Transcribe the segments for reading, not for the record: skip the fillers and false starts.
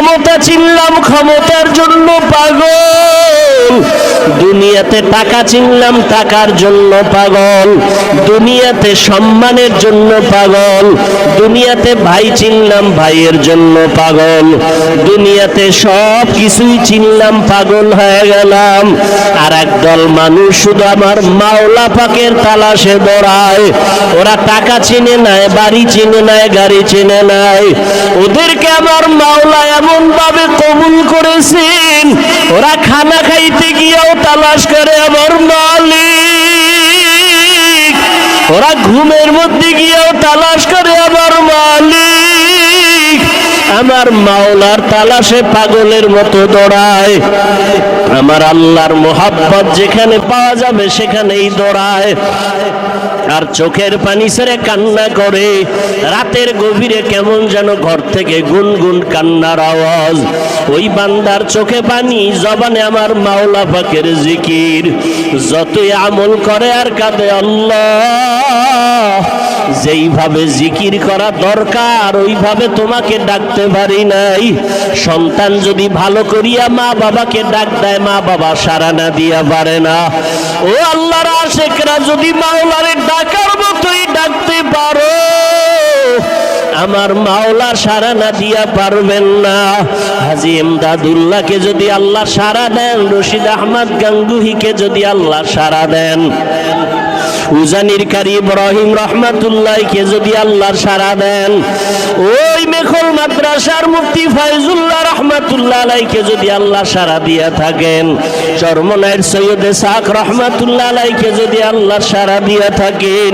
ক্ষমতা চিনলাম ক্ষমতার জন্য পাগল, দুনিয়াতে টাকা চিনলাম টাকার জন্য পাগল, দুনিয়াতে সম্মানের জন্য পাগল, দুনিয়াতে ভাই চিনলাম ভাইয়ের জন্য পাগল, দুনিয়াতে সব কিছুই চিনলাম পাগল হয়ে গেলাম। আর একদল মানুষ শুধু আমার মাওলা পাকের তালাশে দৌড়ায়। ওরা টাকা চিনে নাই, বাড়ি চিনে নাই, গাড়ি চিনে নাই। ওদেরকে আমার মাওলা এমন ভাবে কবুল করেছেন, ওরা খানা খাইতে গিয়েও তালাশ করে আমার মালিক, ওরা ঘুমের মধ্যে গিয়েও তালাশ করে আমার মালিক। আমার মাওলার তালাশে পাগলের মতো দৌড়ায়। আমার আল্লাহর মোহাব্বত যেখানে পাওয়া যাবে সেখানেই দৌড়ায়। আর চোখের পানি ছেড়ে কান্না করে। রাতের গভীরে কেমন যেন ঘর থেকে গুনগুন কান্নার আওয়াজ। ওই বান্দার চোখে পানি, জবানে আমার মাওলা পাকের জিকির। যতই আমল করে আর কাঁদে আল্লাহ, যেইভাবে জিকির করা দরকার ওইভাবে তোমাকে ডাকতে পারি নাই। সন্তান যদি ভালো করিয়া মা বাবাকে ডাক দেয়, মা বাবা সাড়া না দিয়া পারে না। ও আল্লাহর আশিকরা, যদি মাওলারে ডাকার মতোই ডাকতে পারো, আমার মাওলা সাড়া না দিয়া পারবেন না। হাজী এমদাদুল্লাহকে যদি আল্লাহ সাড়া দেন, রশিদ আহমদ গাঙ্গুহিকে যদি আল্লাহ সাড়া দেন, উজানির কারি ইব্রাহিম রহমাতুল্লাহকে যদি আল্লাহ সাড়া দেন, ওই মেখল মাদ্রাসার মুফতি ফায়জুল্লাহ রহমাতুল্লাহ আলাইকে যদি আল্লাহ সাড়া দিয়া থাকেন, চরমনাইয়ের সৈয়দ ইসহাক রহমাতুল্লাহ আলাইকে যদি আল্লাহ সাড়া দিয়া থাকেন,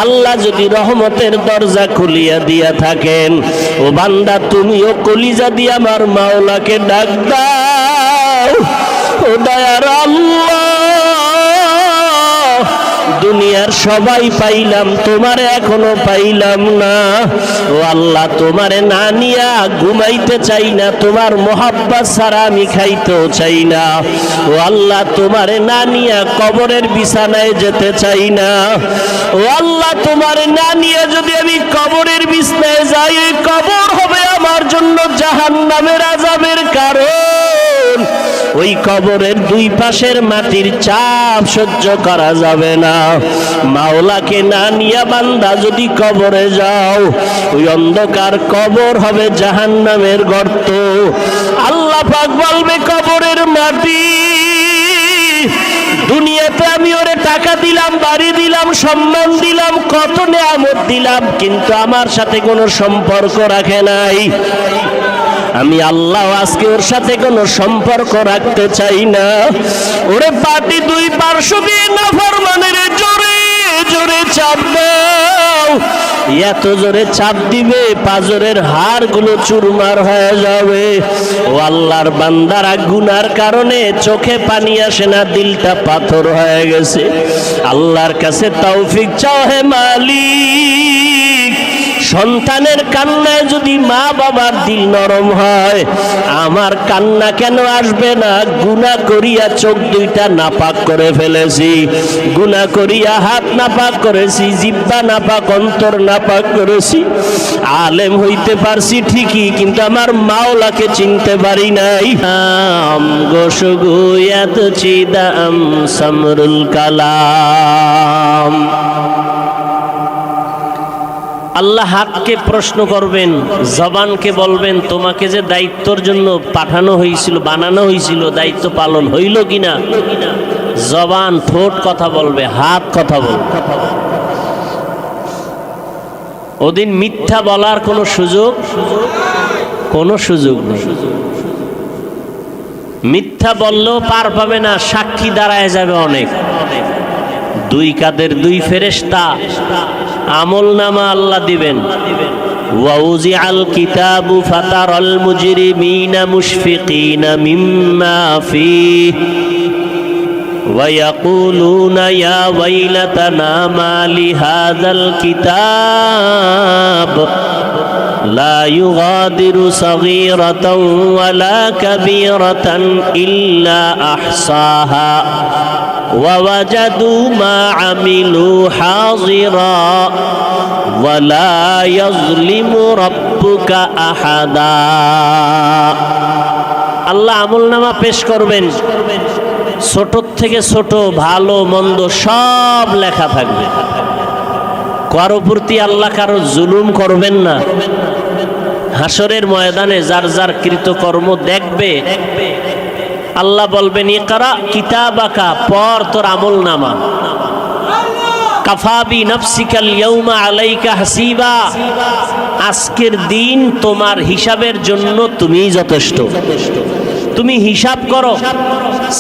আল্লাহ যদি রহমতের দরজা খুলিয়া দিয়া থাকেন, ও বান্দা তুমিও কলিজা দিয়ে আমার মাওলাকে ডাক দাও। ও দয়ার আল্লাহ, দুনিয়ার সবাই পাইলাম, তোমারে এখনো পাইলাম না। ও আল্লাহ, তোমারে না নিয়া ঘুমাইতে চাই না, তোমার মোহাব্বত ছাড়া আমি খাইতেও চাই না। ও আল্লাহ, তোমারে না নিয়া কবরের বিছানায় যেতে চাই না। ও আল্লাহ, তোমারে না নিয়ে যদি আমি কবরের বিছানায় যাই, ওই কবর হবে আমার জন্য জাহান্নামের আযাবের কারণ। ওই কবরের দুই পাশের মাটির চাপ সহ্য করা যাবে না। মাওলাকে না নিয়া বান্দা যদি কবরে যাও, ওই অন্ধকার কবর হবে জাহান্নামের গর্ত। আল্লাহ পাক বলবে, কবরের মাটি, দুনিয়াতে আমি ওরে টাকা দিলাম, বাড়ি দিলাম, সম্মান দিলাম, কত নেয়ামত দিলাম, কিন্তু আমার সাথে কোনো সম্পর্ক রাখে নাই। আমি আল্লাহ আজকে ওর সাথে কোনো সম্পর্ক রাখতে চাই না। ওরে পাটি দুই পার্শ্ব দিয়ে নাফরমানের জোরে জোরে চাপ দাও। এত জোরে চাপ দিবে পাজরের হাড়গুলো চুরমার হয়ে যাবে। ও আল্লাহর বান্দারা গুনার কারণে চোখে পানি আসে না, দিলটা পাথর হয়ে গেছে। আল্লাহর কাছে তৌফিক চাও হে মালিক। সন্তানের কান্নায় যদি মা বাবার দিল নরম হয়, আমার কান্না কেন আসবে না? গুনাহ করিয়া চোখ দুইটা নাপাক করে ফেলেছি, গুনাহ করিয়া হাত নাপাক করেছি, জিহ্বা নাপাক, অন্তর নাপাক করেছি। আলেম হইতে পারছি ঠিকই, কিন্তু আমার মাওলাকে চিনতে পারি নাই। আম গোশগুয়াত চিদাম সামরুল কালাম। আল্লাহ হাতকে প্রশ্ন করবেন, জবানকে বলবেন, তোমাকে যে দায়িত্বর জন্য পাঠানো হয়েছিল, বানানো হয়েছিল, দায়িত্ব পালন হইল কিনা? জবান, ঠোঁট কথা বলবে, হাত কথা বলবে। ওদিন মিথ্যা বলার কোনো সুযোগ নেই। মিথ্যা বললেও পার পাবে না, সাক্ষী দাঁড়ায় যাবে অনেক। দুই কাদের দুই ফেরেশতা আমল নামা আল্লাহ দিবেন। ওয়াউজিআল কিতাবু ফাতারাল মুজরিমিনা মুশফিকিনা মিম্মা ফীহি ওয়া ইয়াকুলুনা ইয়া ওয়াইলাতানা মা লিহাযাল কিতাব লা ইউগাদিরু সাগীরাতাও ওয়ালা কাবীরাতান ইল্লা আহসাহা ووجدوا ما عملوا حاضرا ولا يظلم ربك أحدا আল্লাহ আমলনামা পেশ করবেন, ছোট থেকে ছোট ভালো মন্দ সব লেখা থাকবে। কারো প্রতি আল্লাহ কারো জুলুম করবেন না। হাসরের ময়দানে যার যার কৃতকর্ম দেখবে, আল্লাহ বলবেন ইকরা কিতাবাকা, পড় তোর আমলনামা। কাফা বিনাফসিকাল ইয়াউমা আলাইকা হাসিবা, আজকের দিন তোমার হিসাবের জন্য তুমিই যথেষ্ট। তুমি হিসাব করো।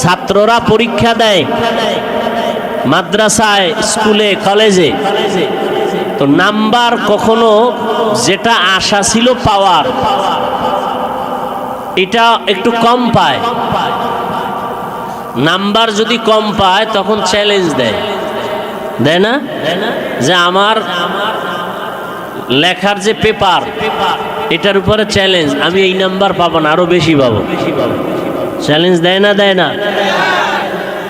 ছাত্ররা পরীক্ষা দেয় মাদ্রাসায়, স্কুলে, কলেজে, তো নাম্বার কখনো যেটা আশা ছিল পাওয়ার, এটা একটু কম পায়। নাম্বার যদি কম পায় তখন চ্যালেঞ্জ দেয়, দেয় না? যে আমার লেখার যে পেপার, এটার উপরে চ্যালেঞ্জ, আমি এই নাম্বার পাবো না, আরো বেশি পাবো। চ্যালেঞ্জ দেয় না? দেয় না?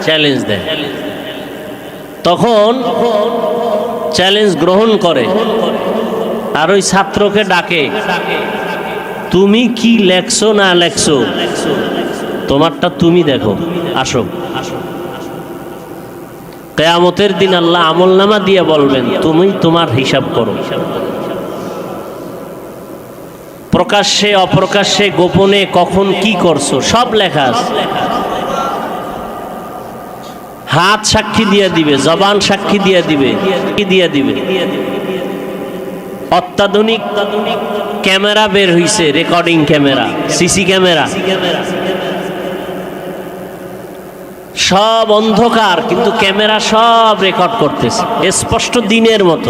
চ্যালেঞ্জ দেয়। তখন চ্যালেঞ্জ গ্রহণ করে আর ওই ছাত্রকে ডাকে, তুমি কি লেখছো না লেখছো তোমারটা তুমি দেখো, আসো। কিয়ামতের দিন আল্লাহ আমলনামা দিয়ে বলবেন তুমি তোমার হিসাব করো। প্রকাশ্যে অপ্রকাশ্যে গোপনে কখন কি করছো সব লেখা আছে। হাত সাক্ষী দিয়ে দিবে, জবান সাক্ষী দিয়ে দিবে, অত্যাধুনিক ক্যামেরা বের হইছে, রেকর্ডিং ক্যামেরা, সিসি ক্যামেরা। সব অন্ধকার কিন্তু ক্যামেরা সব রেকর্ড করতেছে স্পষ্ট দিনের মতো।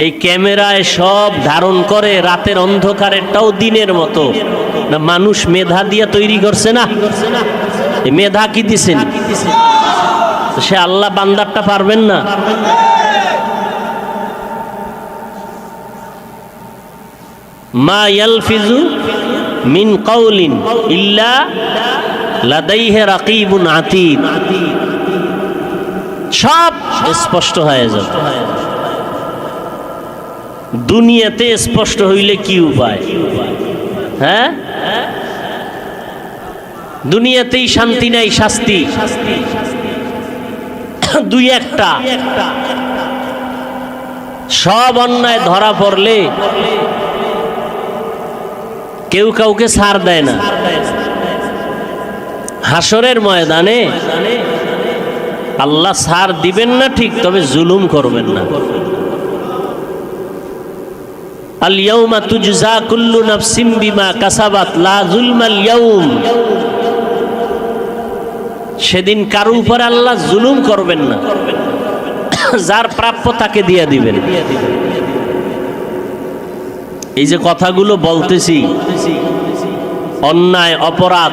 এই ক্যামেরায় সব ধারণ করে, রাতের অন্ধকারেরটাও দিনের মতো। না মানুষ মেধা দিয়ে তৈরি করছে না? মেধা কি দিছেন? সে আল্লাহ বান্দারটা পারবেন না? মা ইয়ালফিজু মিন কাউলিন ইল্লা লাদাইহি রাকিবুন আতীদ, সব স্পষ্ট হয়ে যাবে। দুনিয়াতে স্পষ্ট হইলে কি উপায়? হ্যাঁ, দুনিয়াতেই শান্তি নাই, শাস্তি দুই একটা। সব অন্যায় ধরা পড়লে কেউ কাউকে ছাড় দেয় না। হাসরের ময়দানে আল্লাহ ছাড় দিবেন না ঠিক, তবে জুলুম করবেন না। আল ইয়াউমা তুজজা কুল্লু নাফসিম বিমা কাসাবাত লা যুলমাল ইয়াউম, সেদিন কারো উপর আল্লাহ জুলুম করবেন না, যার প্রাপ্য তাকে দিয়ে দিবেন। এই যে কথাগুলো বলতেছি, অন্যায় অপরাধ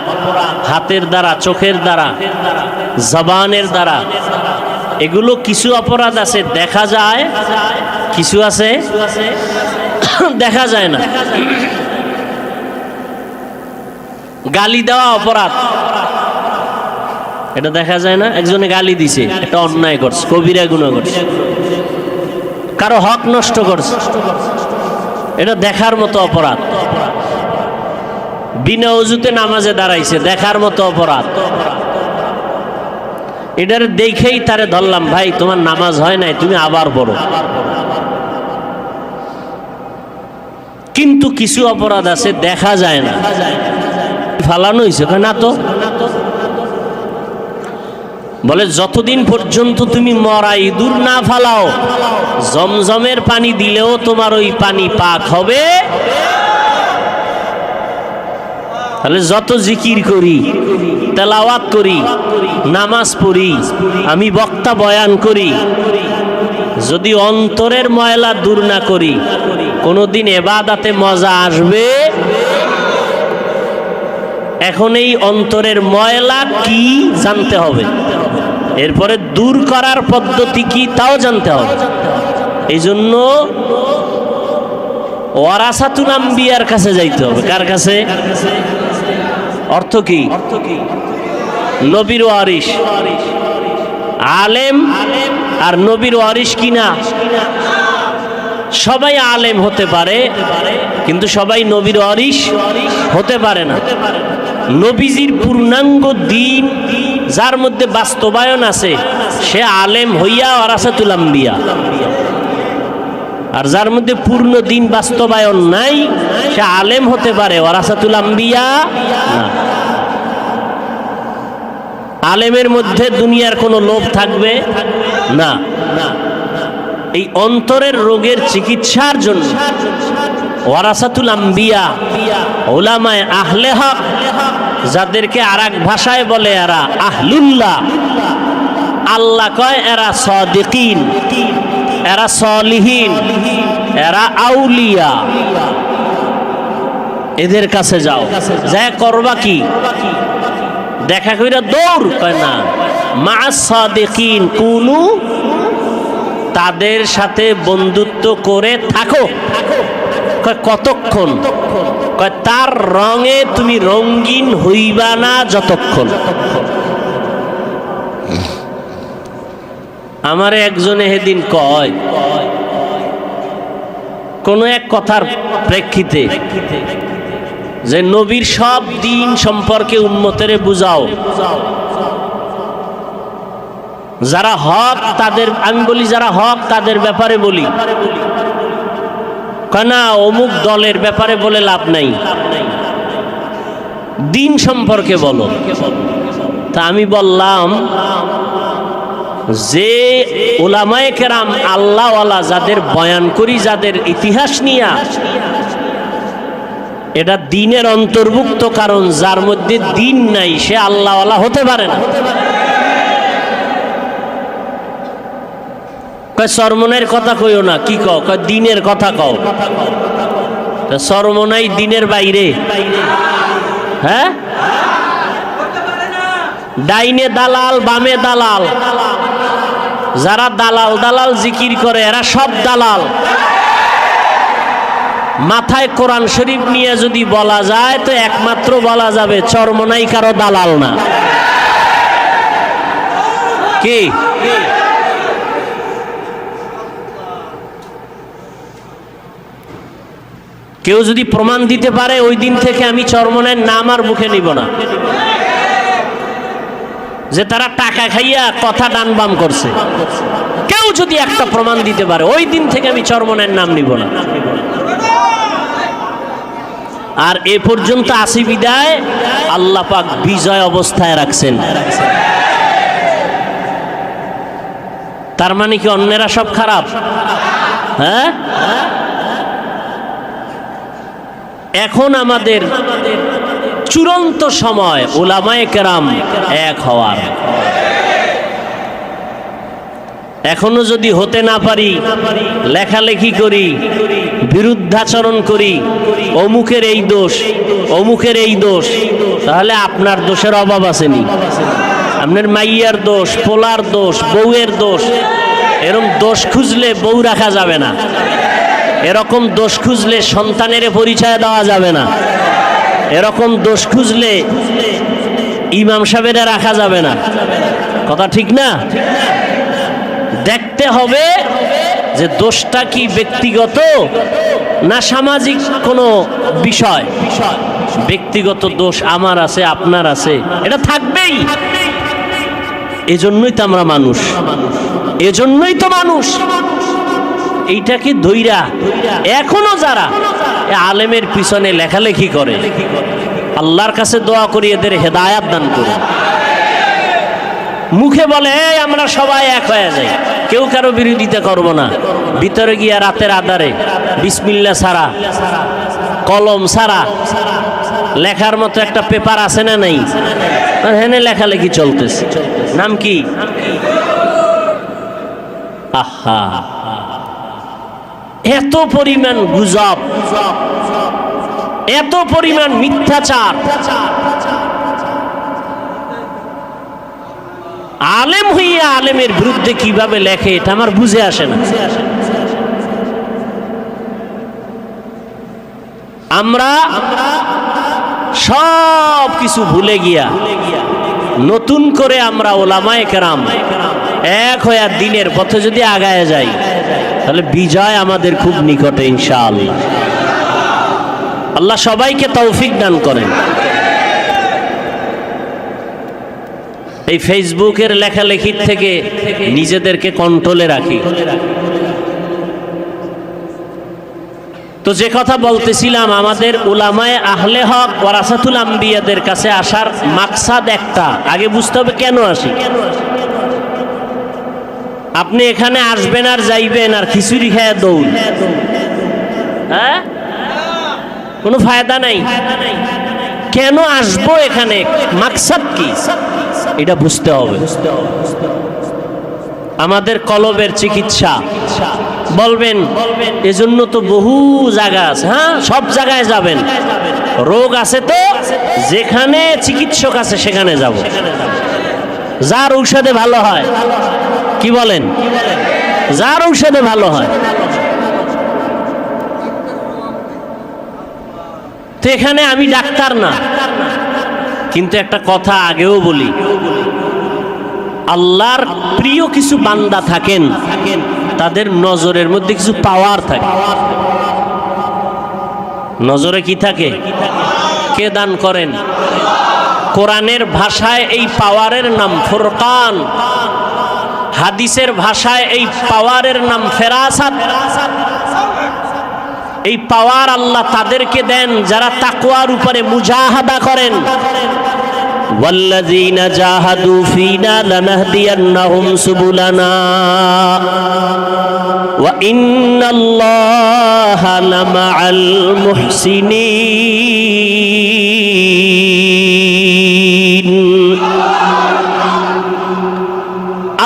হাতের দ্বারা, চোখের দ্বারা, জবানের দ্বারা, এগুলো কিছু অপরাধ আছে দেখা যায়, কিছু আছে দেখা যায় না। গালি দেওয়া অপরাধ, এটা দেখা যায় না। একজনে গালি দিছে, এটা অন্যায় করছে, কবিরা গুনাহ করছে, কারো হক নষ্ট করছে, এটা দেখার মতো অপরাধ। বিনা ওযুতে নামাজে দাঁড়াইছে, দেখার মতো অপরাধ। এটার দেখেই তারে ধরলাম, ভাই তোমার নামাজ হয় নাই, তুমি আবার পড়ো। কিন্তু কিছু অপরাধ আছে দেখা যায় না, ফালানো হয়েছে না তো। বলে যতদিন পর্যন্ত তুমি মরা ইঁদুর না ফালাও, জমজমের পানি দিলেও তোমার ওই পানি পাক হবে। তাহলে যত জিকির করি, তেলাওয়াত করি, নামাজ পড়ি, আমি বক্তা বয়ান করি, যদি অন্তরের ময়লা দূর না করি, কোনোদিন ইবাদতে মজা আসবে? এখন এই অন্তরের ময়লা কি জানতে হবে, এরপরে দূর করার পদ্ধতি কি তাও জানতে হবে। এই জন্য ওয়ারাসাতুল আম্বিয়ার কাছে যাইতে হবে। কার কাছে? অর্থ কি? নবীর ওয়ারিস। আলেম আর নবীর ওয়ারিস কিনা? সবাই আলেম হতে পারে, কিন্তু সবাই নবীর ওয়ারিস হতে পারে না। নবীজির পূর্ণাঙ্গ দ্বীন যার মধ্যে বাস্তবায়ন আছে সে আলেম হইয়া ওয়ারাসাতুল আম্বিয়া, আর যার মধ্যে পূর্ণ দ্বীন বাস্তবায়ন নাই সে আলেম হতে পারে, ওয়ারাসাতুল আম্বিয়া না। আলেমের মধ্যে দুনিয়ার কোনো লোভ থাকবে না। এই অন্তরের রোগের চিকিৎসার জন্য ওয়ারাসাতুল আম্বিয়া, উলামায়ে আহলে হক, যাদেরকে আরেক ভাষায় বলে এরা আহলুল্লাহ, আল্লাহ কয় এরা সাদিকিন, এরা সলিহিন, এরা আউলিয়া। এদের কাছে যাও, যা করবা কি? দেখা কইরা দৌড়, কয় না, মা সাদিকিন কুনু, তাদের সাথে বন্ধুত্ব করে থাকো। কয় কতক্ষণ? কয় তার রঙে তুমি রঙিন হইবা না যতক্ষণ। আমারে একজনে সেদিন কয়, কোন এক কথার প্রেক্ষিতে, যে নবীর সব দিন সম্পর্কে উম্মতেরে বুঝাও, যারা হক তাদের, আমি বলি যারা হক তাদের ব্যাপারে বলি, কেনা অমুক দলের ব্যাপারে বলে লাভ নাই, দিন সম্পর্কে বলো। তা আমি বললাম যে উলামায়ে কেরাম আল্লাহওয়ালা যাদের বয়ান করি, যাদের ইতিহাস নিয়া, এটা দিনের অন্তর্ভুক্ত, কারণ যার মধ্যে দিন নাই সে আল্লাহওয়ালা হতে পারে না। কয় সরমনের কথা কইও না, কি কও? কয় দিনের কথা কও। সরমনাই দিনের বাইরে? হ্যাঁ, ডাইনে দালাল বামে দালাল, যারা দালাল দালাল জিকির করে এরা সব দালাল। মাথায় কোরআন শরীফ নিয়ে যদি বলা যায় তো একমাত্র বলা যাবে চরমনাই কারো দালাল না। কি কেউ যদি প্রমাণ দিতে পারে, ওই দিন থেকে আমি চরমনাইয়ের নাম আর মুখে নিব না। যে তারা টাকা খাইয়া কথা ডান বাম করছে, কেউ যদি একটা প্রমাণ দিতে পারে, ওই দিন থেকে আমি চরমনাইয়ের নাম নিব না। আর এ পর্যন্ত আসি বিদায় আল্লাহ পাক বিজয় অবস্থায় রাখছেন। তার মানে কি অন্যেরা সব খারাপ? হ্যাঁ, এখন আমাদের চূড়ান্ত সময় উলামায়ে কেরাম এক হওয়ার। এখনো যদি হতে না পারি, লেখালেখি করি, বিরুদ্ধাচরণ করি, অমুকের এই দোষ, অমুকের এই দোষ, তাহলে আপনার দোষের অভাব আসেনি। আপনার মাইয়ার দোষ, পোলার দোষ, বউয়ের দোষ, এরকম দোষ খুঁজলে বউ রাখা যাবে না। এরকম দোষ খুঁজলে সন্তানের পরিচয় দেওয়া যাবে না। এরকম দোষ খুঁজলে ইমাম সাহেবেরা রাখা যাবে না। কথা ঠিক না? দেখতে হবে যে দোষটা কি ব্যক্তিগত না সামাজিক কোনো বিষয়। ব্যক্তিগত দোষ আমার আছে, আপনার আছে, এটা থাকবেই। এজন্যই তো আমরা মানুষ, এজন্যই তো মানুষ। এইটাকে ধইরা এখনো যারা আলেমের পিছনে লেখালেখি করে, আল্লাহর কাছে দোয়া করি এদের হেদায়াত দান করুন। মুখে বলে আমরা সবাই এক হয়ে যাই, কেউ কারো বিরোধিতা করব না, ভিতরে গিয়া রাতের আধারে বিসমিল্লাহ ছাড়া, কলম ছাড়া লেখার মতো একটা পেপার আছে না নাই? হেনে লেখালেখি চলতেছে। নাম কি? আহা, এত পরিমাণ গুজব, এত পরিমাণ মিথ্যাচার। আলেম হইয়া আলেমের বিরুদ্ধে কিভাবে লেখে এটা আমার বুঝে আসে না। আমরা সব কিছু ভুলে গিয়া নতুন করে আমরা উলামায়ে কেরাম এক হইয়া দিনের পথে যদি আগায় যাই, তাহলে বিজয় আমাদের খুব নিকটে ইনশাআল্লাহ। আল্লাহ সবাইকে তৌফিক দান করেন। এই ফেসবুকের লেখালেখির থেকে নিজেদেরকে কন্ট্রোলে রাখি। তো যে কথা বলতেছিলাম, আমাদের উলামায়ে আহলে হক ওয়ারাসাতুল আম্বিয়াদের কাছে আসার মাকসাদ একটা, আগে বুঝতে হবে কেন আসি। আপনি এখানে আসবেন আর যাইবেন আর খিচুড়ি খেয়ে দৌড়, হ্যাঁ, কোনো ফায়দা নাই। কেন আসবো এখানে, মাকসাদ কি, এটা বুঝতে হবে। আমাদের কলবের চিকিৎসা বলবেন, এজন্য তো বহু জায়গা আছে। হ্যাঁ, সব জায়গায় যাবেন, রোগ আছে তো যেখানে চিকিৎসক আছে সেখানে যাব, যার ঔষধে ভালো হয়। কি বলেন? যার ঔষধে ভালো হয়। তো এখানে আমি ডাক্তার না, কিন্তু একটা কথা আগেও বলি, আল্লাহর প্রিয় কিছু বান্দা থাকেন, তাদের নজরের মধ্যে কিছু পাওয়ার থাকে। নজরে কি থাকে? কে দান করেন? কোরআনের ভাষায় এই পাওয়ারের নাম ফুরকান, হাদিসের ভাষায় এই পাওয়ারের নাম ফেরাসাত। এই পাওয়ার আল্লাহ তাদেরকে দেন যারা তাকওয়ার উপরে মুজাহাদা করেন। ওয়াল্লাযীনা জাহাদু ফীনা লানাহদিয়ান্নাহুম সুবুলানা ওয়া ইন্নাল্লাহা লামাআল মুহসিনিন।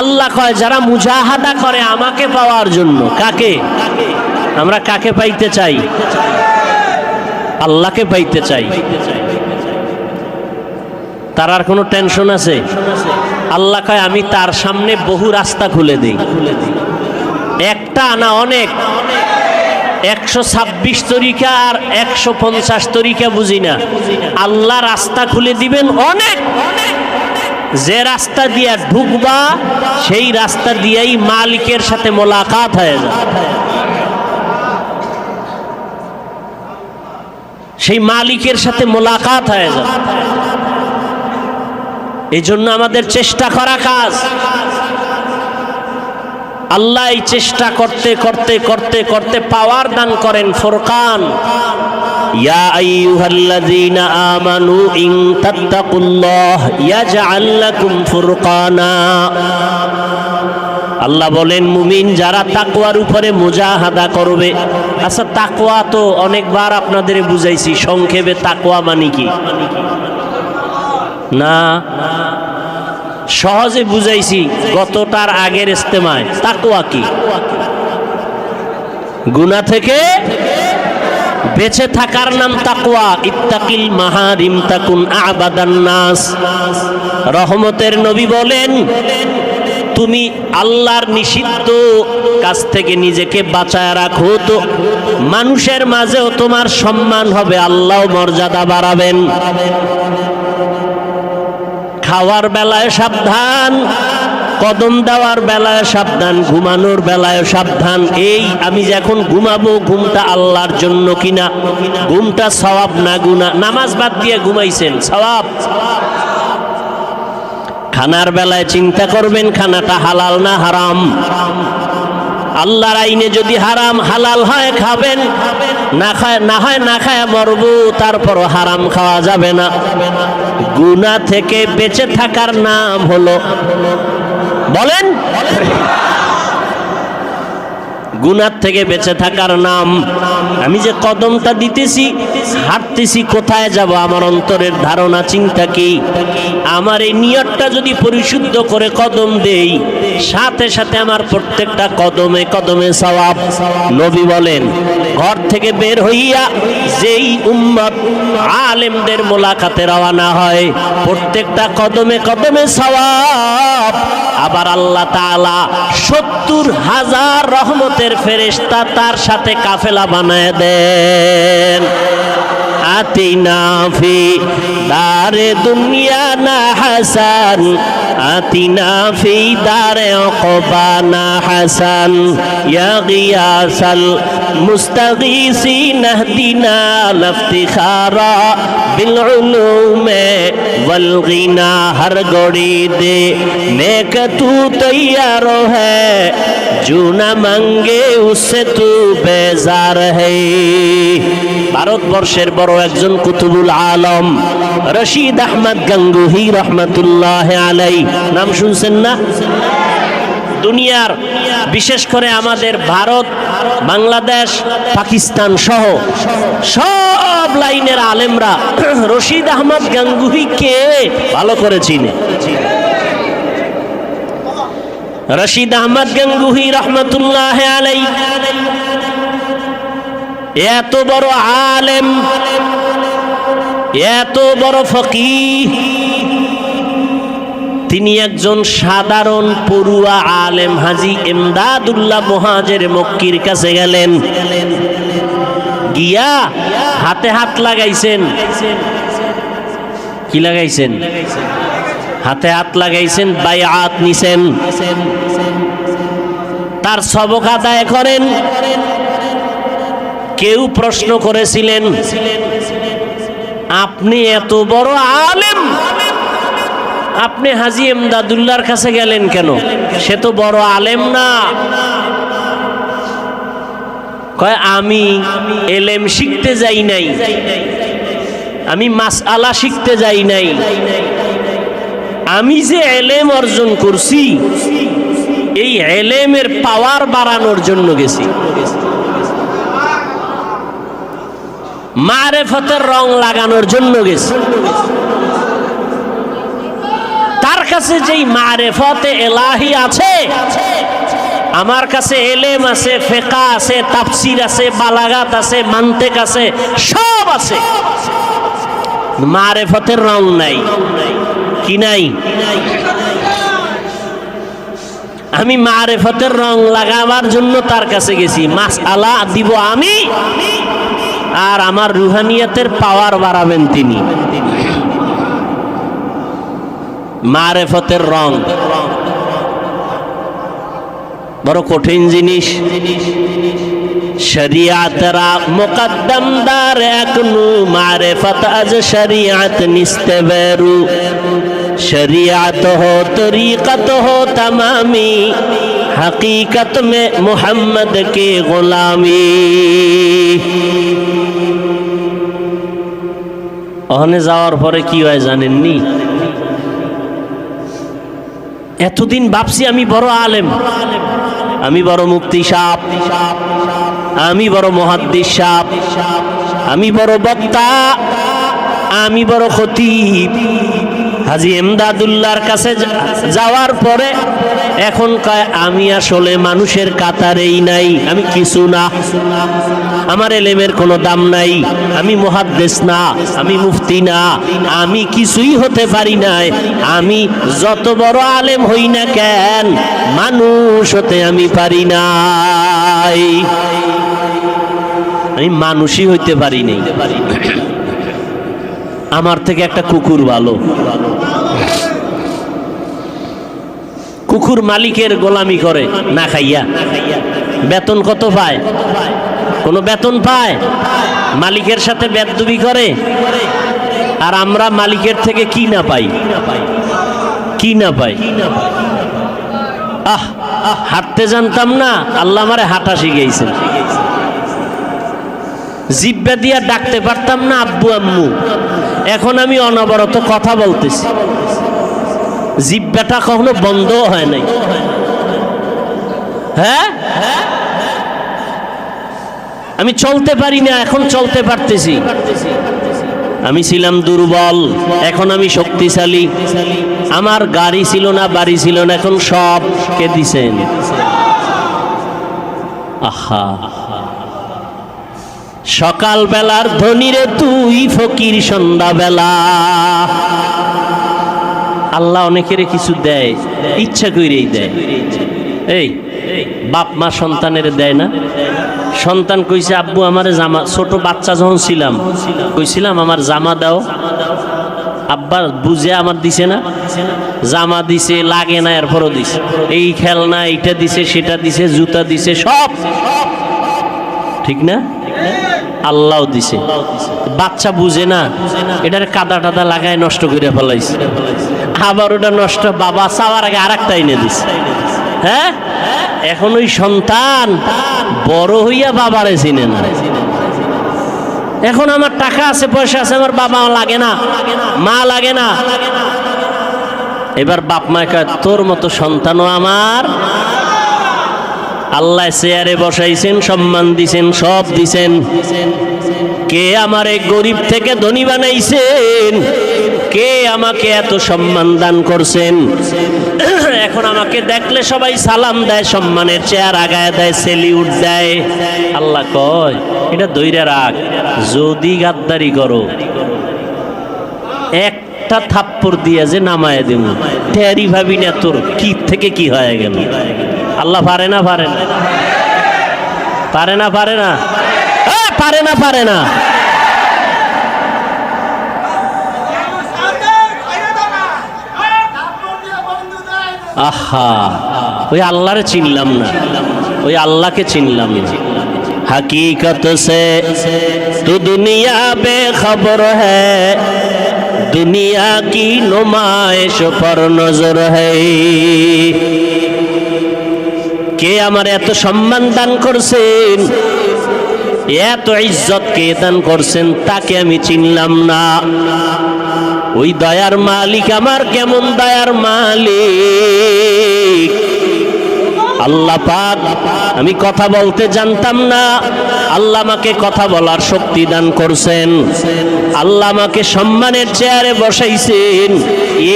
আল্লাহ কয় যারা মুজাহাদা করে আমাকে পাওয়ার জন্য। কাকে? আমরা কাকে পাইতে চাই? আল্লাহকে পাইতে চাই। তার আর কোনো টেনশন আছে? আল্লাহ কয় আমি তার সামনে বহু রাস্তা খুলে দিই, একটা না অনেক, 126 তরিকা আর 150 তরিকা বুঝি না। আল্লাহ রাস্তা খুলে দিবেন অনেক। যে রাস্তা দিয়া ঢুকবা সেই রাস্তা দিয়েই মালিকের সাথে মোলাকাত হয়ে যায়, সেই মালিকের সাথে মোলাকাত হয়ে যায়। এই জন্য আমাদের চেষ্টা করা কাজ। আল্লাহ এই চেষ্টা করতে করতে করতে করতে পাওয়ার দান করেন ফুরকান। ইয়া আইয়ুহাল্লাযীনা আমানু ইন তাত্তাকুল্লাহ ইয়াজআল লাকুম ফুরকানা। আল্লাহ বলেন মুমিন যারা তাকওয়ার উপরে মুজাহাদা করবে। আচ্ছা, তাকওয়া তো অনেকবার আপনাদের বুঝাইছি, সংক্ষেপে তাকওয়া মানে কি না সহজে বুঝাইছি গতটার আগের ইস্তেমায়। তাকওয়া কি? গুনাহ থেকে বেঁচে থাকার নাম তাকওয়া। ইত্তাকিল মাহারিম তাকুন আবাদান নাস। রহমতের নবী বলেন, তুমি আল্লাহর নিষিদ্ধ কাছ থেকে নিজেকে বাঁচায় রাখো তো মানুষের মাঝেও তোমার সম্মান হবে, আল্লাহ মর্যাদা বাড়াবেন। খাওয়ার বেলায় সাবধান, কদম দেওয়ার বেলায় সাবধান, ঘুমানোর বেলায় সাবধান। এই আমি যখন ঘুমাবো ঘুমটা আল্লাহর জন্য কিনা, ঘুমটা সওয়াব না গুনাহ। নামাজ বাদ দিয়ে ঘুমাইছেন, সওয়াব। খানার বেলায় চিন্তা করবেন খানাটা হালাল না হারাম। আল্লাহর আইনে যদি হারাম হালাল হয় খাবেন, না হয় না খায় মরবো, তারপর হারাম খাওয়া যাবে না। গুনাহ থেকে বেঁচে থাকার নাম হলো, বলেন, গুনাহ থেকে বেঁচে থাকার নাম। আমি যে কদমটা দিতেছি, হাঁটতেছি, কোথায় যাব, আমার অন্তরের ধারণা চিন্তা কি? আমার এই নিয়তটা যদি পরিশুদ্ধ করে কদম দেই, সাথে সাথে আমার প্রত্যেকটা কদমে কদমে সওয়াব। নবী বলেন, ঘর থেকে বের হইয়া যেই উম্মত আলেমদের মোলাকাতে রওনা হয়, প্রত্যেকটা কদমে কদমে সওয়াব। আবার আল্লাহ তাআলা 70,000 রহমতের ফেরেশতা তার সাথে কাফেলা বানায় দেন। আতিনা ফি দারে দুনিয়া না হাসান আতিনা ফি দারে উকবা না হাসান ইয়া গিয়াসাল মুস্তাগীসিন ইহদিনা লফতিখারা বিল উলুমে वल गिना हर घड़ी दे नेक तू तैयार है जो न मांगे उससे तू बेजार है। ভারতবর্ষের বড় একজন কুতুবুল আলম রশিদ আহমদ গাঙ্গুহি রহমতুল্লাহ আলাই, নাম শুনছেন না? দুনিয়ার বিশেষ করে আমাদের ভারত, বাংলাদেশ, পাকিস্তান সহ সব লাইনের আলেমরা রশিদ আহমদ গাঙ্গুহিকে ভালো করে চিনে। রশিদ আহমদ গাঙ্গুহি রহমতুল্লাহ আলাই এত বড় আলেম, এত বড় ফকিহ, তিনি একজন সাধারণ পড়ুয়া আলেম হাজী ইমদাদুল্লাহ মুহাজির মক্কির কাছে গেলেন, গিয়া হাতে হাত লাগাইছেন। কি লাগাইছেন? হাতে হাত লাগাইছেন, বায়াত নিছেন, তার সবক আদায় করেন। কেউ প্রশ্ন করেছিলেন, আপনি এত বড় আলেম, আপনি হাজী ইমদাদুল্লাহর কাছে গেলেন কেন? সে তো বড় আলেম না। কয় আমি এলেম শিখতে যাই নাই, আমি মাসআলা শিখতে যাই নাই, আমি যে এলেম অর্জন করছি এই এলেমের পাওয়ার বাড়ানোর জন্য গেছি, মারেফতের রং লাগানোর জন্য গেছি। তার কাছে যেই মারেফতে এলাহি আছে, আমার কাছে এলেম আছে, ফিকহ আছে, তাফসীর আছে, বালাগাত আছে, মান্তিক আছে, সব আছে, মারেফতের রং নাই। কি নাই? আমি মারেফতের রং লাগাবার জন্য তার কাছে গেছি, মাসআলা দিব আমি, আর আমার রুহানিয়াতের পাওয়ার বাড়াবেন তিনি। মারেফতের রং বড় কঠিন জিনিস। শরিয়াতরা মুকদ্দম দার একনু মারেফত আজ শরিয়াত নিস্তে বেরু शरीयत हो तरीक़त हो तमामी हकीकत में मोहम्मद की गुलामी। ওখানে যাওয়ার পরে কি হয় জানেননি? এতদিন ভাবছি আমি বড় আলেম, আমি বড় মুফতি সাহেব, আমি বড় মুহাদ্দিস সাহেব, আমি বড় বক্তা, আমি বড় খতিব। হাজী ইমদাদুল্লাহর কাছে যাওয়ার পরে এখন কয় আমি আসলে মানুষের কাতারেই নাই, আমি কিছু না, আমার এলেমের কোনো দাম নাই, আমি মুহাদ্দিস না, আমি মুফতি না, আমি কিছুই হতে পারি নাই, আমি যত বড় আলেম হই না কেন মানুষ হতে আমি পারি নাই, আমি মানুষই হইতে পারি নাই। আমার থেকে একটা কুকুর ভালো। কুকুর মালিকের গোলামি করে না খাইয়া, বেতন কত পায়? কোনো বেতন পায়? মালিকের সাথে বেদবি করে। আর আমরা মালিকের থেকে কি না পাই? কি না পাই? হাঁটতে জানতাম না, আল্লাহ আমারে হাঁটা শিখাইছেন। জিব্বা দিয়া ডাকতে পারতাম না আব্বু আম্মু, এখন আমি অনবরত কথা বলতেছি, জিব্বাটা কখনো বন্ধ হয় নাই। হ্যাঁ, আমি চলতে পারি না, এখন চলতে পারতেছি। আমি ছিলাম দুর্বল, এখন আমি শক্তিশালী। আমার গাড়ি ছিল না, বাড়ি ছিল না, এখন সব কে দিছেন? আহা, সকাল বেলার ধনীরে তুই ফকির সন্ধ্যাবেলা। আল্লাহ অনেকের কিছু দেয়, ইচ্ছা করেই দেয়। এই বাপ মা সন্তানের দেয় না? সন্তান কইছে আব্বু আমারে জামা, ছোট বাচ্চা যখন ছিলাম কইছিলাম আমার জামা দাও, আব্বা বুঝে আমার দিছে না, জামা দিছে, লাগে না, এরপরও দিছে, এই খেলনা এইটা দিছে, সেটা দিছে, জুতা দিছে, সব ঠিক না? আল্লাহও দিছে, বাচ্চা বুঝে না, এটার কাদা টাদা লাগায় নষ্ট করে ফেলাইছে, আবার ওটা নষ্ট বাবা চাওয়ার আগে আর একটা এনে দিছে। হ্যাঁ, এখন ওই সন্তান বড় হইয়া বাবারে চিনে না। এখন আমার টাকা আছে, পয়সা আছে, আমার বাবা লাগে না, মা লাগে না। এবার বাপ মা কয় তোর মতো সন্তানও আমার আল্লাহ চেয়ারে বসাইছেন, সম্মান দিছেন, সব দিছেন। কে আমারে গরিব থেকে ধনী বানাইছেন? কে আমাকে এত সম্মান দান করছেন? এখন আমাকে দেখলে সবাই সালাম দেয়, সম্মানের চেয়ার আগায় দেয়, সেলিউট দেয়। আল্লাহ কয় এটা দইরা রাখ, যদি গাদ্দারি করো একটা থাপ্পড় দিয়ে যে নামায় দেব, টেরি ভাবি না তোর কি থেকে কি হয়ে গেল। আল্লাহ পারে না? পারে না? পারে না? পারে না? পারে না? পারে না? আহা, ওই আল্লাহরে চিনলাম না, ওই আল্লাহকে চিনলাম না। हकीकत से तो दुनिया बेखबर है, दुनिया की नुमाइश पर नजर है। কে আমার এত সম্মান দান করছেন, এত ইজ্জত কে দান করছেন, তাকে আমি চিনলাম না। ওই দয়ার মালিক আমার কেমন দয়ার মালিক আল্লাহ পাক। আমি কথা বলতে জানতাম না, আল্লাহ আমাকে কথা বলার শক্তি দান করছেন। আল্লাহ আমাকে সম্মানের চেয়ারে বসাইছেন।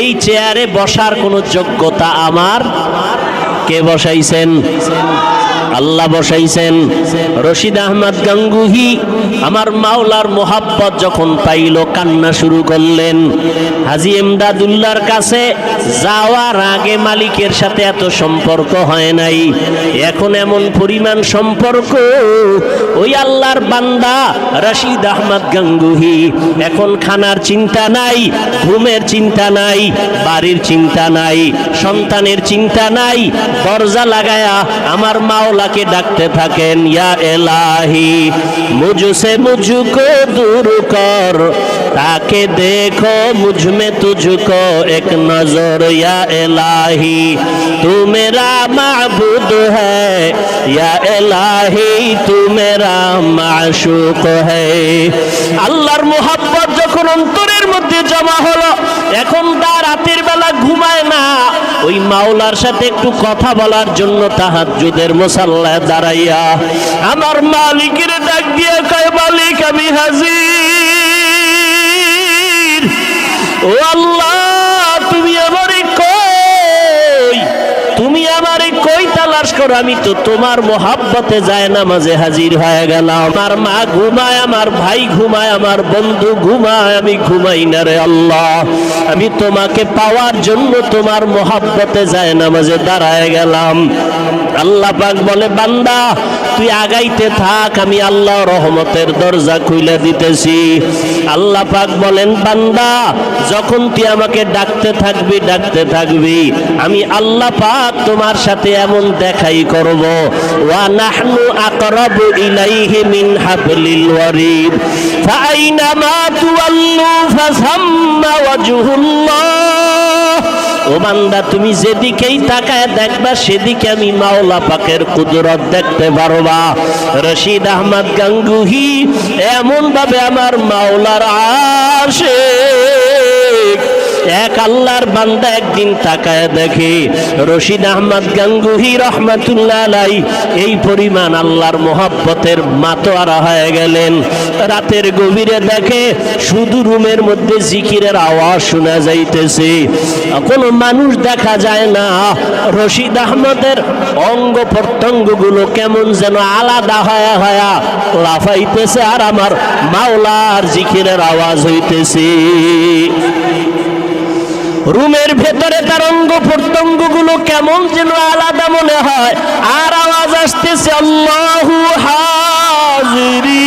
এই চেয়ারে বসার কোনো যোগ্যতা আমার কে বসাইছেন? আল্লাহ বসাইছেন। রশিদ আহমদ গাঙ্গুহি আমার মাওলার মোহাব্বত যখন পাইল, কান্না শুরু করলেন। হাজী এমদাদুল্লাহর কাছে যাওয়ার আগে মালিকের সাথে এত সম্পর্ক হয় নাই, এখন এমন পরিমাণ সম্পর্ক। ওই আল্লাহর বান্দা রশিদ আহমদ গাঙ্গুহি এখন খানার চিন্তা নাই, ঘুমের চিন্তা নাই, বাড়ির চিন্তা নাই, সন্তানের চিন্তা নাই। দরজা লাগায়া আমার মাওলাকে ডাকতে থাকেন, ইয়া এলাহি মুঝসে মুঝকো দূর কর, তাকে দেখো মুঝমে তুঝকো এক নজর, ইয়া এলাহি তু মেরা মাবুদ হ্যায়, ইয়া এলাহি তু মেরা মাশুক হ্যায়। আল্লাহর মোহাব্বত যখন অন্তরের মধ্যে জমা হলো, এখন তার রাতের বেলা ঘুমায় না, ওই মাওলার সাথে একটু কথা বলার জন্য তাহাজ্জুদের মুসাল্লায় দাঁড়াইয়া আমার মালিকের ডাক দিয়ে কয়, মালিক আমি হাজির। ও আল্লাহ, তুমি আমারে কই, তুমি আমারে কই তালাশ করো? আমি তো তোমার মোহাব্বতে যায় নামাজে হাজির হয়ে গেলাম। আমার মা ঘুমায়, আমার ভাই ঘুমায়, আমার বন্ধু ঘুমায়, আমি ঘুমাই না রে আল্লাহ। আমি তোমাকে পাওয়ার জন্য তোমার মোহাব্বতে যায় নামাজে দাঁড়ায় গেলাম। আল্লাহ পাক বলে, বান্দা তুই আগাইতে থাক, আমি আল্লাহ রহমতের দরজা খুলে দিতেছি। আল্লাহ পাক বলেন, বান্দা যখন তুই আমাকে ডাকতে থাকবি, ডাকতে থাকবি, আমি আল্লাহ পাক তোমার সাথে এমন দেখাই করব। ওয়া নাহনু আকরাবু ইলাইহি মিন হাবলিল ওয়ারিদ, ফাআইনামা তুওয়াল্লু ফাসাম্মা ওয়াজহুল্লাহ। ও বান্দা, তুমি যেদিকেই তাকায় দেখবা, সেদিকে আমি মাওলা পাকের কুদরত দেখতে পারবা। রশিদ আহমদ গাঙ্গুহি এমন ভাবে আমার মাওলার আশিক। এক আল্লাহর বান্দা একদিন তাকায় দেখে রশিদ আহমদ গাঙ্গুহি রহমাতুল্লাহ আলাইহি এই পরিমাণ আল্লাহর মোহাব্বতের মাতোয়ারা হয়ে গেলেন। রাতের গভীরে দেখে শুধু রুমের মধ্যে জিকিরের আওয়াজ শোনা যাইতেছে, কোনো মানুষ দেখা যায় না। রশিদ আহমদের অঙ্গ প্রত্যঙ্গগুলো কেমন যেন আলাদা হয়ে হয়ে লাফাইতেছে, আর আমার মাওলার জিকিরের আওয়াজ হইতেছে। ও রুমের ভেতরে তার অঙ্গ প্রত্যঙ্গ গুলো কেমন যেন আলাদা মনে হয়, আর আওয়াজ আসতেছে আল্লাহু হাজিরি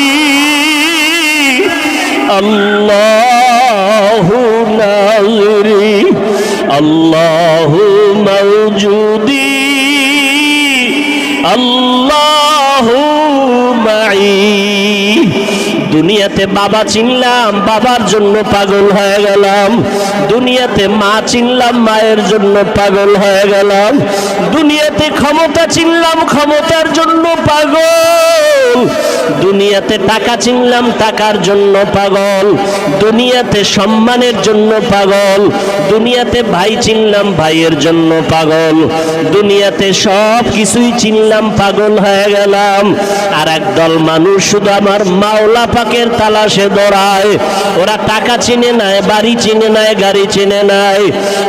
আল্লাহু নাজিরি আল্লাহু মাওজুদি আল্লাহু মাই। দুনিয়াতে বাবা চিনলাম, বাবার জন্য পাগল হয়ে গেলাম। দুনিয়াতে মা চিনলাম, মায়ের জন্য পাগল হয়ে গেলাম। দুনিয়াতে ক্ষমতা চিনলাম, ক্ষমতার জন্য পাগল। দুনিয়াতে টাকা চিনলাম, টাকার জন্য পাগল। দুনিয়াতে সম্মানের জন্য পাগল। দুনিয়াতে ভাই চিনলাম, ভাইয়ের জন্য পাগল। দুনিয়াতে সব কিছুই চিনলাম, পাগল হয়ে গেলাম। আর একদল মানুষ শুধু আমার মাওলা পাকের তালাশে দৌড়ায়। ওরা টাকা চিনে নাই, বাড়ি চিনে নাই, গাড়ি চিনে নাই।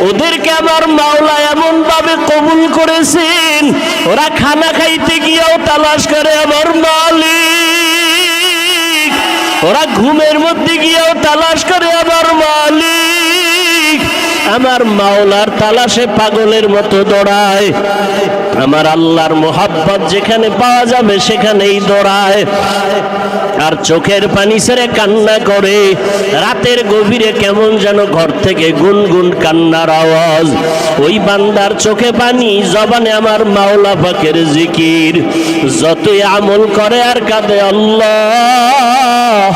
ওদেরকে আমার মাওলা এমন ভাবে কবুল করেছেন, ওরা খানা খাইতে গিয়েও তালাশ করে আমার মালিক। ওরা ঘুমের মধ্যে গিয়েও তালাশ করে আমার মালিক। আমার মাওলার তালাশে পাগলের মতো দৌড়ায়। আমার আল্লাহর মোহাব্বত যেখানে পাওয়া যাবে সেখানেই দৌড়ায়। আর চোখের পানি ছেড়ে কান্না করে। রাতের গভীরে কেমন যেন ঘর থেকে গুনগুন কান্নার আওয়াজ। ওই বান্দার চোখে পানি, জবানে আমার মাওলা পাকের জিকির। যতই আমল করে আর কাঁদে আল্লাহ,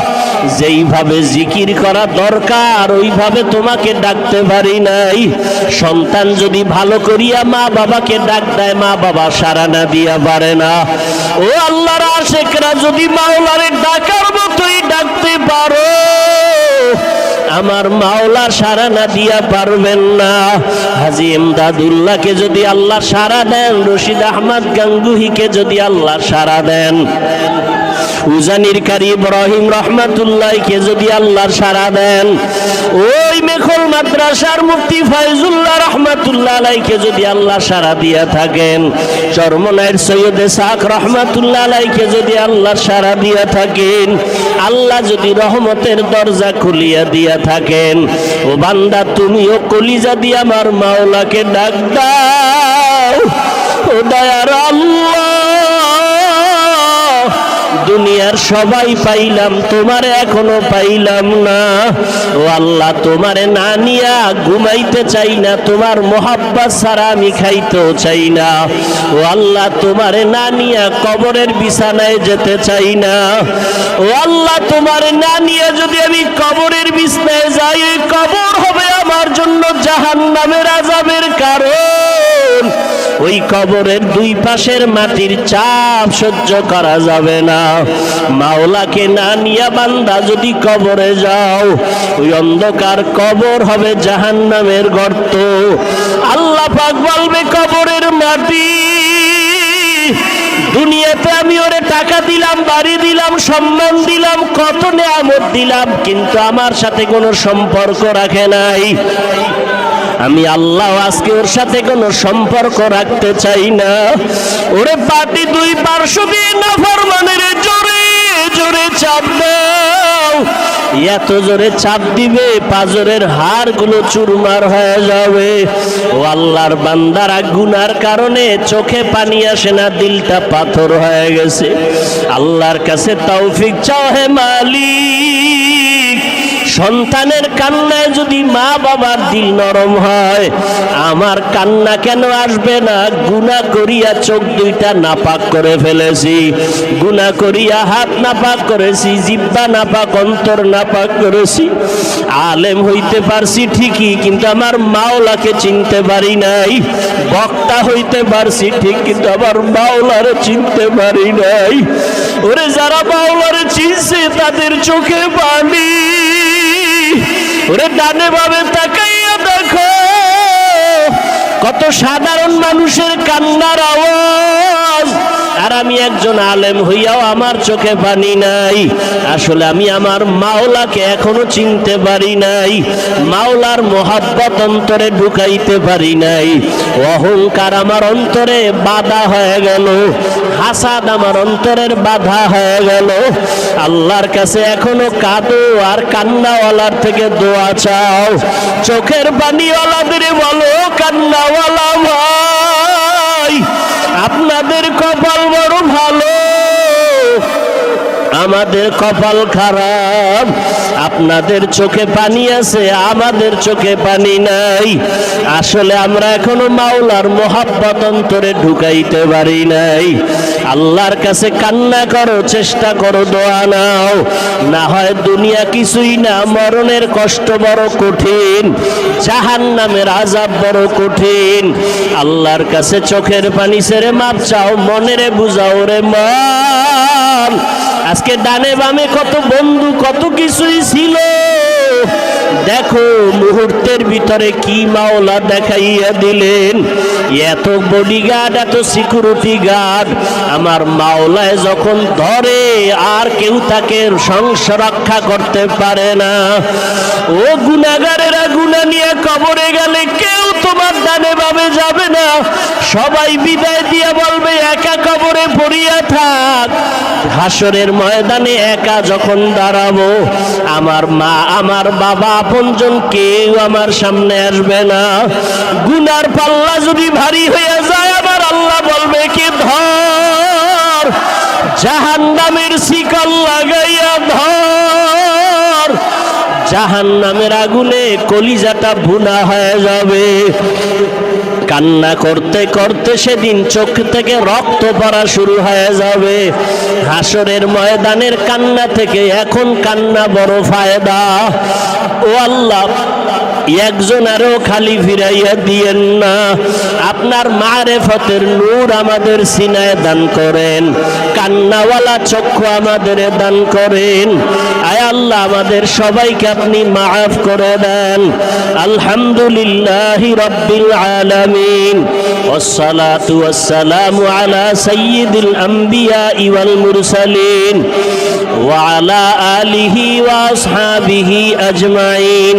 যেইভাবে জিকির করা দরকার ওইভাবে তোমাকে ডাকতে পারি নাই। সন্তান যদি ভালো করিয়া মা বাবাকে ডাক দেয়, মা বাবা সাড়া না দিয়া পারে না। ও আল্লাহর আশিকরা যদি মাওলারে ডাকার মতোই ডাকতে পারো, আমার মাওলা সাড়া না দিয়া পারবেন না। হাজী ইমদাদুল্লাহকে যদি আল্লাহ সাড়া দেন, রশিদ আহমদ গাঙ্গুহিকে যদি আল্লাহ সাড়া দেন, উজানির কারি ইব্রাহিম রহমাতুল্লাহকে যদি আল্লাহর সাড়া দেন, ওই মেখল মাদ্রাসার মুফতি ফয়জুল্লাহ রহমাতুল্লাহ আলাইকে যদি আল্লাহ সাড়া দিয়া থাকেন, চরমনাইয়ের সৈয়দ ইসহাক রহমাতুল্লাহ আলাইকে যদি আল্লাহ সাড়া দিয়া থাকেন, আল্লাহ যদি রহমতের দরজা খুলিয়া দিয়া থাকেন, ও বান্দা তুমিও কলিজা দিয়ে আমার মাওলাকে ডাক দাও। ও দয়ার আল্লাহ, দুনিয়ার সবাই পাইলাম, তোমারে এখনো পাইলাম না। ও আল্লাহ, তোমারে না নিয়া ঘুমাইতে চাই না, তোমার মোহাব্বত ছাড়া আমি খাইতেও চাই না। ও আল্লাহ, তোমারে না নিয়া কবরের বিছানায় যেতে চাই না। ও আল্লাহ, তোমারে না নিয়ে যদি আমি কবরের বিছানায় যাই, ওই কবর হবে আমার জন্য জাহান্নামের আযাবের কারণ। ওই কবরের দুই পাশের মাটির চাপ সহ্য করা যাবে না। মাওলাকে না নিয়া বান্দা যদি কবরে যাও, ওই অন্ধকার কবর হবে জাহান্নামের গর্ত। আল্লাহ পাক বলবে, কবরের মাটি, দুনিয়াতে আমি ওরে টাকা দিলাম, বাড়ি দিলাম, সম্মান দিলাম, কত নেয়ামত দিলাম, কিন্তু আমার সাথে কোনো সম্পর্ক রাখে নাই। আমি আল্লাহ আজকে ওর সাথে কোনো সম্পর্ক রাখতে চাই না। ওরে পাটি দুই পার্শ্ব দিয়ে নাফরমানের জোরে জোরে চাপ দাও। এত জোরে চাপ দিবে পাজরের হাড়গুলো চুরমার হয়ে যাবে। ও আল্লাহর বান্দারা গুনার কারণে চোখে পানি আসে না, দিলটা পাথর হয়ে গেছে। আল্লাহর কাছে তৌফিক চাও হে মালিক। সন্তানের কান্নায় যদি মা বাবার দিল নরম হয়, আমার কান্না কেন আসবে না? গুনাহ করিয়া চোখ দুইটা নাপাক করে ফেলেছি, গুনাহ করিয়া হাত নাপাক করেছি, জিহ্বা নাপাক, অন্তর নাপাক করেছি। আলেম হইতে পারছি ঠিকই, কিন্তু আমার মাওলাকে চিনতে পারি নাই। বক্তা হইতে পারছি ঠিক, কিন্তু আমার মাওলারে চিনতে পারি নাই। ওরে যারা মাওলারে চিনছে তাদের চোখে পানি। ওরে ডানে বামে তাকাইয়া দেখো, কত সাধারণ মানুষের কান্নার আওয়াজ আর আমি একজন আলেম হইয়াও আমার চোখে পানি নাই। আসলে আমি আমার মাওলাকে এখনো চিনতে পারি নাই, মাওলার মোহাব্বত অন্তরে ঢুকাইতে পারি নাই। অহংকার আমার অন্তরে বাধা হয়ে গেল, হাসাদ আমার অন্তরের বাধা হয়ে গেল। আল্লাহর কাছে এখনো কাঁদো আর কান্নাওয়ালার থেকে দোয়া চাও। চোখের পানিওয়ালাদের বলো, কান্নাওয়ালা ভাই আপনাদের কপাল বড় ভালো, আমাদের কপাল খারাপ। আপনাদের চোখে পানি আছে, আমাদের চোখে পানি নাই। আসলে আমরা এখনো মাওলার মোহাব্বত অন্তরে ঢুকাইতে পারি নাই। আল্লাহর কাছে কান্না করো, চেষ্টা করো, দোয়া নাও। না হয় দুনিয়া কিছুই না, মরণের কষ্ট বড় কঠিন, জাহান্নামের আযাব বড় কঠিন। আল্লাহর কাছে চোখের পানি ছেড়ে মাপ চাও, মনেরে বুঝাও রে মন। আজকে ডানে বামে কত বন্ধু, কত কিছুই ছিল, দেখো মুহূর্তের ভিতরে কি মাওলা দেখাইয়া দিলেন। এত বডিগার্ড, এত সিকিউরিটি গার্ড, আমার মাওলায় যখন ধরে আর কেউ তাকে রক্ষা করতে পারে না। ও গুনাহগারেরা, গুনাহ নিয়ে কবরে গেলে কেউ তোমার ডানে বামে যাবে না, সবাই বিদায় দিয়ে বলবে একা কবরে পড়িয়া থাক। হাসরের ময়দানে একা যখন দাঁড়াবো, আমার মা আমার বাবা আপনজন কেউ আমার সামনে আসবে না। গুনার পাল্লা যদি ভারী হয়ে যায়, আমার আল্লাহ বলবে কি ধর, জাহান্নামের শিকল লাগাইয়া ধর। জাহান্নামের আগুনে কলিজাটা ভুনা হয়ে যাবে। কান্না করতে করতে সেদিন চোখ থেকে রক্ত পড়া শুরু হয়ে যাবে। হাসরের ময়দানের কান্না থেকে এখন কান্না বড় ফায়দা। ও আল্লাহ, একজনেরও খালি ফিরাইয়া দিয়েন না। আপনার মারেফতের নূর আমাদের সিনায় দান করেন, কান্নাওয়ালা চক্ষু আমাদের দান করেন। আয় আল্লাহ, আমাদের সবাইকে আপনি মাফ করে দেন। আলহামদুলিল্লাহি রাব্বিল আলামিন, ওয়াসসালাতু ওয়াসসালামু আলা সাইয়্যিদিল আমবিয়া ওয়াল মুরসালিন ওয়া আলা আলিহি ওয়া আসহাবিহি আজমাইন।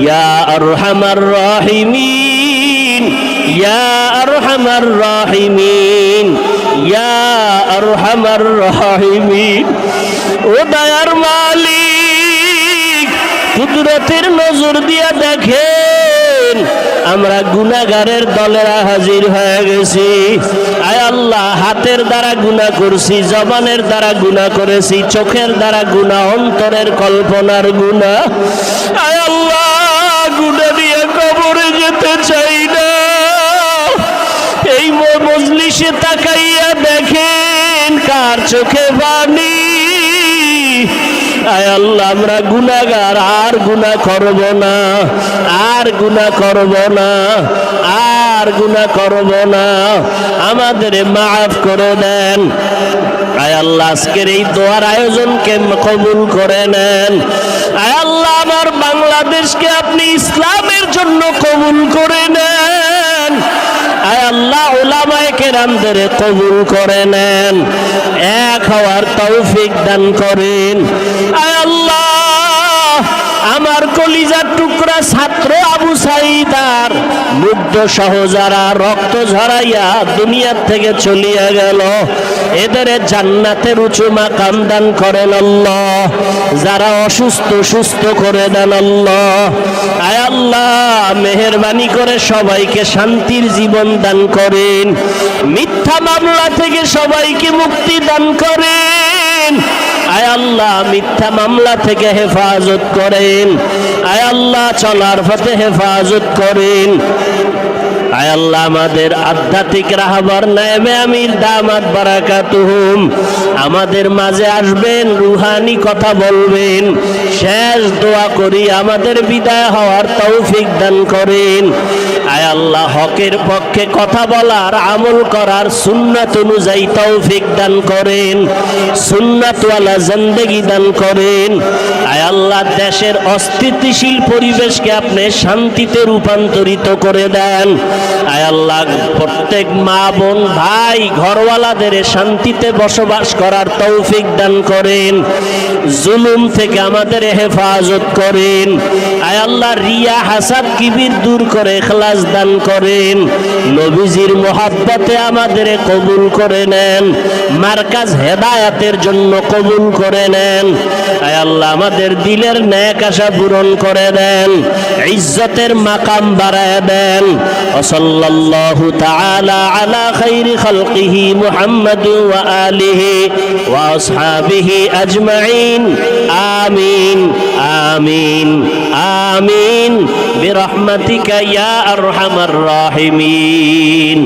ইয়া আরহামার রাহিমিন, ইয়া আরহামার রাহিমিন, ইয়া আরহামার রাহিমিন। ও দয়ার মালিক, কুদরতের নজর দিয়া দেখেন, আমরা গুনাহগারের দলেরা হাজির হয়ে গেছি। আয় আল্লাহ, হাতের দ্বারা গুনাহ করছি, জবানের দ্বারা গুনাহ করেছি, চোখের দ্বারা গুনাহ, অন্তরের কল্পনার গুনাহ। আয় আল্লাহ, গুনাহ নিয়ে কবরে যেতে চাই না। এই মজলিসে তাকাইয়া দেখেন কার চোখে পানি। আয় আল্লাহ, আমরা গুনাহগার, আর গুনাহ করব না, আর গুনাহ করব না, আর গুনাহ করব না। আমাদের মাফ করে দেন। আয় আল্লাহ, আজকের এই দোয়ার আয়োজনকে কবুল করে নেন। আয় আল্লাহ, আমার বাংলাদেশকে আপনি ইসলামের জন্য কবুল করে নেন। আয় আল্লাহ, উলামায়ে কেরামদের কবুল করে নেন, এক হওয়ার তৌফিক দান করেন। আয় আল্লাহ, আমার কলিজার টুকরা ছাত্র আবু সাঈদার মুগ্ধ সহ যারা রক্ত ঝরাইয়া দুনিয়ার থেকে চলিয়া গেল, এদের জান্নাতের উঁচু মাকাম দান করেন আল্লাহ। যারা অসুস্থ সুস্থ করে দেন আল্লাহ। আয় আল্লাহ, মেহেরবানি করে সবাইকে শান্তির জীবন দান করেন। মিথ্যা মামলা থেকে সবাইকে মুক্তি দান করেন। আয় আল্লাহ, মিথ্যা মামলা থেকে হেফাজত করেন। আয় আল্লাহ, চলার পথে হেফাজত করেন। আয় আল্লাহ, আমাদের আধ্যাত্মিক রাহবার নায়েবে আমির দামাত বারাকাতুহুম আমাদের মাঝে আসবেন, রুহানি কথা বলবেন। শেষ দোয়া করি, আমাদের বিদায় হওয়ার তৌফিক দান করেন। আয় আল্লাহ, হকের পক্ষে কথা বলার, আমল করার, সুন্নাত অনুযায়ী তৌফিক দান করেন। সুন্নাতওয়ালা জিন্দেগি দান করেন। আয় আল্লাহ, দেশের অস্থিতিশীল পরিবেশকে আপনি শান্তিতে রূপান্তরিত করে দেন। আয় আল্লাহ প্রত্যেক মা বোন ভাই ঘরওয়ালাদের শান্তিতে বসবাস করার তৌফিক দান করেন, জুলুম থেকে আমাদের হেফাজত করেন। আয় আল্লাহ রিয়া হাসাদ কিবির দূর করে ইখলাস দান করেন। নবীজির মোহাব্বতে আমাদের কবুল করে নেন, মার্কাজ হেদায়াতের জন্য কবুল করে নেন। আয় আল্লাহ আমাদের দিলের নেক আশা পূরণ করে দেন, ইজ্জতের মাকাম বাড়ায় দেন। সাল্লাল্লাহু তাআলা আলা খাইরি খালকিহি মুহাম্মাদ ওয়া আলিহি ওয়া আসহাবিহি আজমাইন। আমিন আমিন আমিন বিরহমাতিকা ইয়া আরহামার রাহিমিন।